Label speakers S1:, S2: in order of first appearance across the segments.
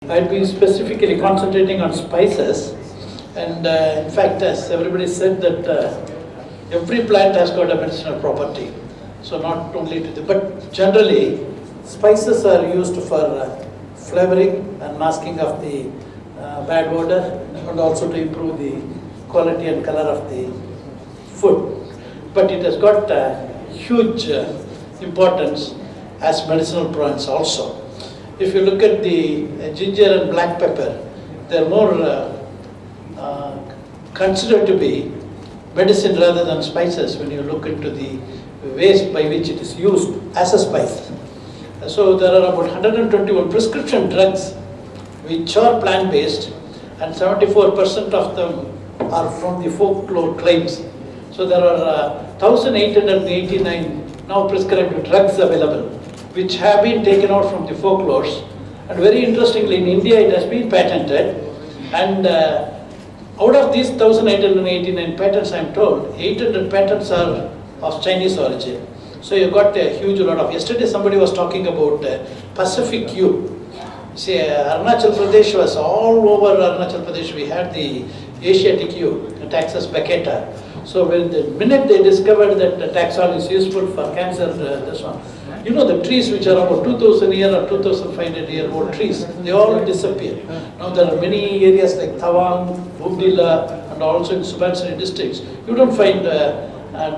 S1: I'll be specifically concentrating on spices, and in fact, as everybody said, that every plant has got a medicinal property. So not only to the, but generally, spices are used for flavoring and masking of the bad odor, and also to improve the quality and color of the food. But it has got huge importance as medicinal plants also. If you look at the ginger and black pepper, they're more considered to be medicine rather than spices when you look into the ways by which it is used as a spice. So there are about 121 prescription drugs which are plant-based, and 74% of them are from the folklore claims. So there are 1,889 now prescribed drugs available, which have been taken out from the folklores. And very interestingly, in India it has been patented, and out of these 1,889 patents, I am told, 800 patents are of Chinese origin. So you got a huge lot of, yesterday somebody was talking about Pacific yew. See, Arunachal Pradesh was all over Arunachal Pradesh, we had the Asiatic yew, the Taxus baccata. So when the minute they discovered that the Taxol is useful for cancer, this one, you know, the trees which are about 2,000 year or 2,500 year old trees, they all disappear. Now there are many areas like Tawang, Bumdila, and also in Subansiri districts, you don't find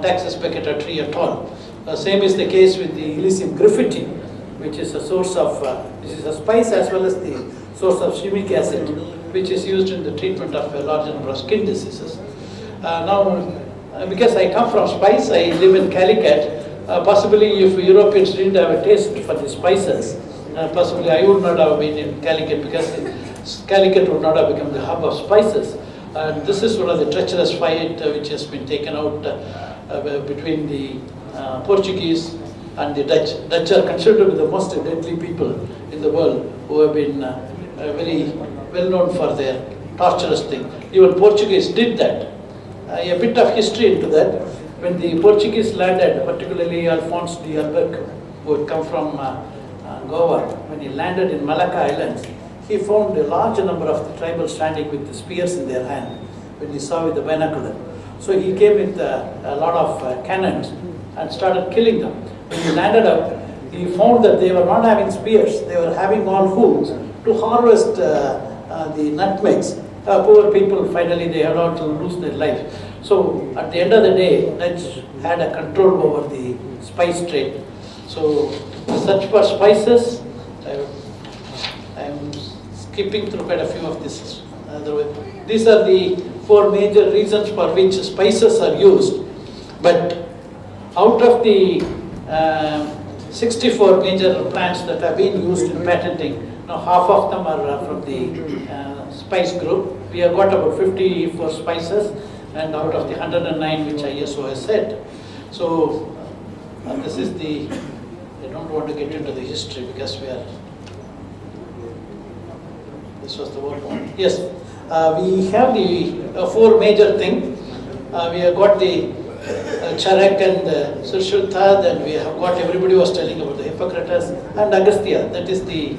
S1: Taxus baccata tree at all. Same is the case with the Elysium graffiti, which is a source of, this is a spice as well as the source of shimic acid, which is used in the treatment of a large number of skin diseases. Now, because I come from spice, I live in Calicut. Possibly if Europeans didn't have a taste for the spices, possibly I would not have been in Calicut, because Calicut would not have become the hub of spices. This is one of the treacherous fight which has been taken out between the Portuguese and the Dutch. Dutch are considered to be the most deadly people in the world, who have been very well known for their torturous thing. Even Portuguese did that. A bit of history into that. When the Portuguese landed, particularly Alphonse de Albuquerque, who had come from Goa, when he landed in Malacca Islands, he found a large number of the tribals standing with the spears in their hand when he saw with the binocular. So he came with a lot of cannons and started killing them. When he landed up, he found that they were not having spears, they were having all hooves to harvest the nutmegs. Poor people, finally they had all to lose their life. So at the end of the day, Dutch had a control over the spice trade. So the search for spices, I'm skipping through quite a few of this. These are the 4 major reasons for which spices are used. But out of the 64 major plants that have been used in patenting, now half of them are from the spice group. We have got about 54 spices, and out of the 109 which ISO has said. So this is the, I don't want to get into the history because we are, this was the word one. Yes, we have the 4 major things. We have got the Charak and Sushruta, then we have got, everybody was telling about the Hippocrates and Agastya, that is the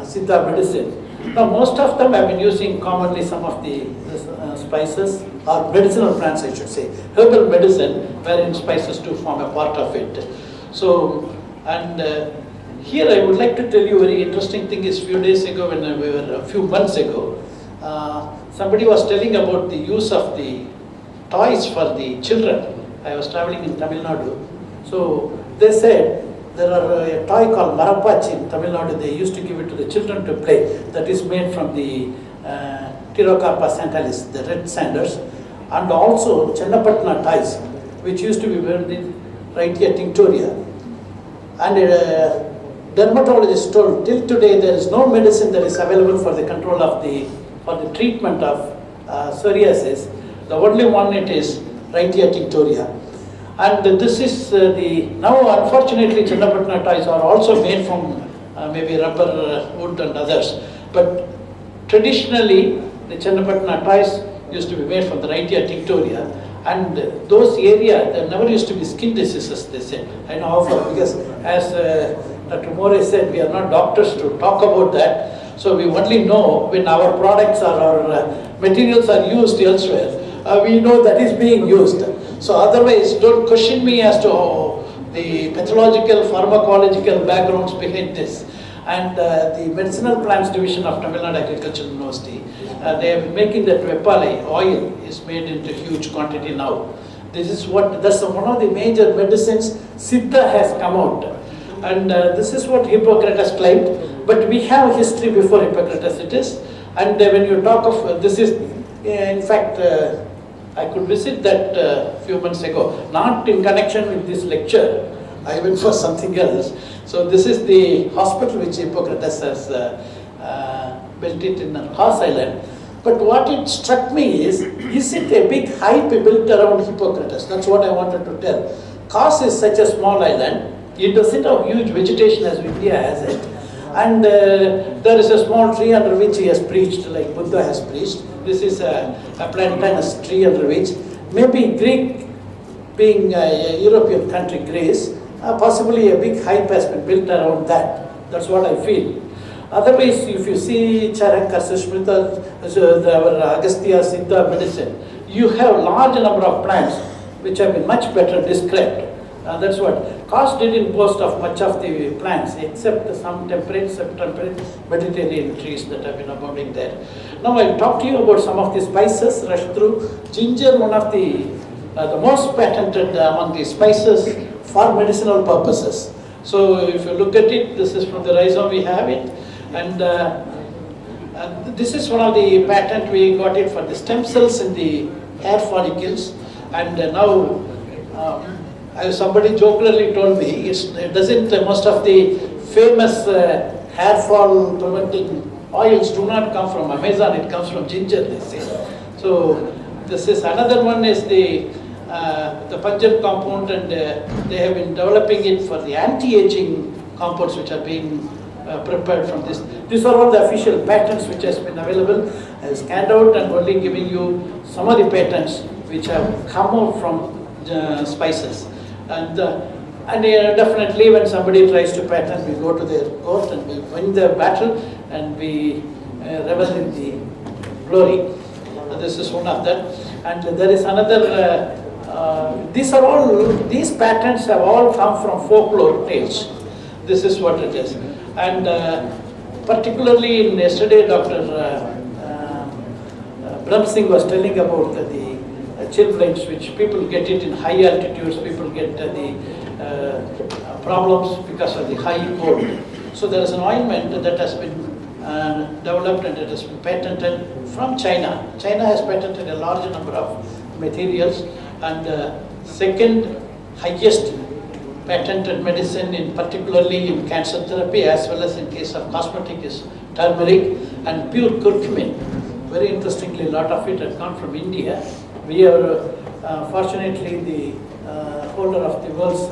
S1: Siddha medicine. Now most of them have been using commonly some of the spices, or medicinal plants I should say, herbal medicine, wherein spices do form a part of it. So, and here I would like to tell you a very interesting thing is, few days ago, when we were, a few months ago, somebody was telling about the use of the toys for the children. I was traveling in Tamil Nadu. So they said, there are a toy called Ramappa in Tamil Nadu. They used to give it to the children to play. That is made from the Tirocarpa santalis, the red sanders, and also Chennapatna toys, which used to be wearing in Rhytia tinctoria. And dermatologist told, till today there is no medicine that is available for the control of for the treatment of psoriasis. The only one it is Rhytia tinctoria. And this is now unfortunately Chennapatna toys are also made from maybe rubber, wood and others. But traditionally the Chennapatna toys used to be made from the Rhytia tinctoria, And those areas, there never used to be skin diseases, they said. I know how, because as Dr. More said, we are not doctors to talk about that. So we only know when our products or our materials are used elsewhere, we know that is being used. So otherwise, don't question me as to the pathological, pharmacological backgrounds behind this. And the Medicinal Plants Division of Tamil Nadu Agricultural University, they are making that Vepale oil is made into huge quantity now. That's one of the major medicines Siddha has come out. And this is what Hippocrates claimed. But we have history before Hippocrates it is. And when you talk of, this is, in fact, I could visit that a few months ago, not in connection with this lecture. I went for something else. So this is the hospital which Hippocrates has built it in Kos Island. But what it struck me is it a big hype built around Hippocrates? That's what I wanted to tell. Kos is such a small island. It doesn't have huge vegetation as India has it. And there is a small tree under which he has preached, like Buddha has preached. This is a plantainous tree under which, maybe Greek, being a European country, Greece, possibly a big hype has been built around that. That's what I feel. Otherwise, if you see Charaka, Sushmita, our Agastya, Siddha medicine, you have large number of plants which have been much better described. That's what. Kos didn't boast of much of the plants except some temperate, subtemperate Mediterranean trees that have been abounding there. Now I'll talk to you about some of the spices, rush through. Ginger, one of the most patented among the spices for medicinal purposes. So if you look at it, this is from the rhizome, we have it. And this is one of the patent, we got it for the stem cells in the hair follicles. And now, somebody jokingly told me, it doesn't, most of the famous hair fall preventing oils do not come from Amazon, it comes from ginger, they say. So this is another one is the pungent compound, and they have been developing it for the anti-aging compounds which are being prepared from this. These are all the official patents which has been available. I scanned out and only giving you some of the patents which have come out from spices. And definitely when somebody tries to patent, we go to their court and we win the battle and we revel in the glory. This is one of them. And there is another, these patents have all come from folklore tales. This is what it is. And particularly in yesterday, Dr. Brahm Singh was telling about the chilblains, which people get it in high altitudes, people get the problems because of the high cold. So there is an ointment that has been developed and it has been patented from China. China has patented a large number of materials, and second highest patented medicine, in particularly in cancer therapy as well as in case of cosmetic, is turmeric and pure curcumin. Very interestingly, a lot of it had come from India. We are fortunately the holder of the world's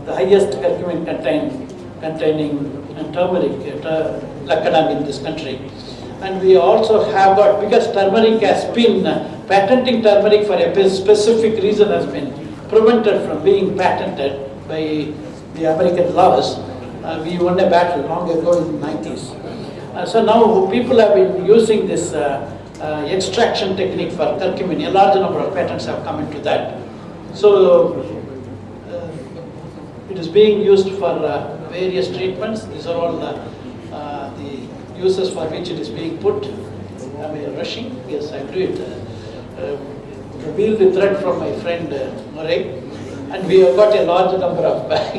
S1: the highest curcumin containing turmeric lakadam in this country. And we also have got, because turmeric has been, patenting turmeric for a specific reason has been prevented from being patented by the American laws. We won a battle long ago in the 90s. So now people have been using this extraction technique for curcumin. A large number of patents have come into that. So it is being used for various treatments. These are all the uses for which it is being put. Am I rushing? Yes, I do it. Reveal the thread from my friend Murray. And we have got a large number of bags.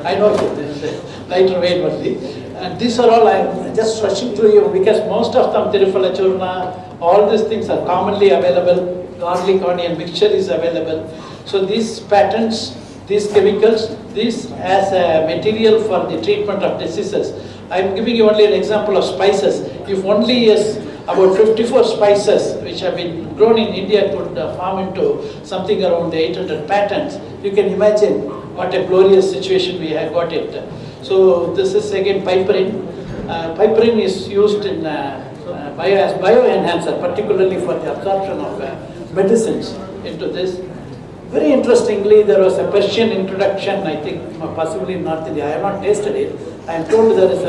S1: I know it, lighter weight only. And these are all, I am just rushing through you because most of them, Tirupala Churna, all these things are commonly available. Garlic onion mixture is available. So these patents, these chemicals, this as a material for the treatment of diseases. I am giving you only an example of spices. If only about 54 spices which have been grown in India could farm into something around 800 patents, you can imagine what a glorious situation we have got it. So this is again piperine. Piperine is used in as bioenhancer, particularly for the absorption of medicines. into this. Very interestingly, there was a Persian introduction, I think possibly in North India. I have not tasted it. I am told there is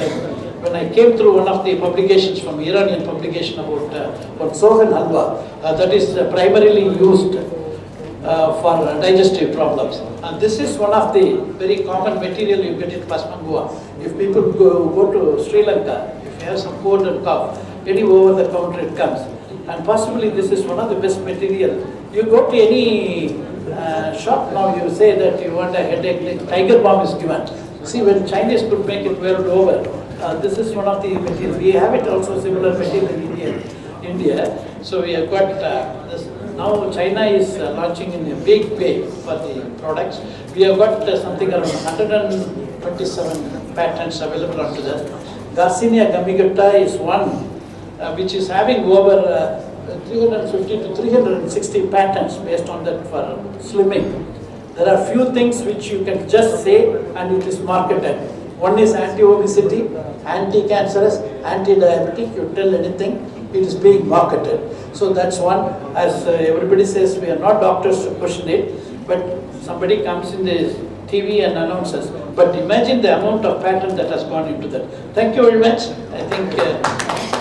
S1: when I came through one of the publications from Iranian publication about Sohan halwa, that is primarily used for digestive problems. And this is one of the very common material you get in Pasmangua. If people go to Sri Lanka, if you have some cold and cough, any over the counter it comes. And possibly this is one of the best material. You go to any shop now, you say that you want a headache, tiger balm is given. See, when Chinese could make it world over, this is one of the materials. We have it also similar material in India. So we have got this. Now China is launching in a big way for the products. We have got something around 127 patents available onto that. Garcinia gamigata is one which is having over 350 to 360 patents based on that for slimming. There are few things which you can just say and it is marketed. One is anti-obesity, anti-cancerous, anti-diabetic. You tell anything, it is being marketed. So that's one. As everybody says, we are not doctors to question it, but somebody comes in the TV and announces. But imagine the amount of patent that has gone into that. Thank you very much. I think.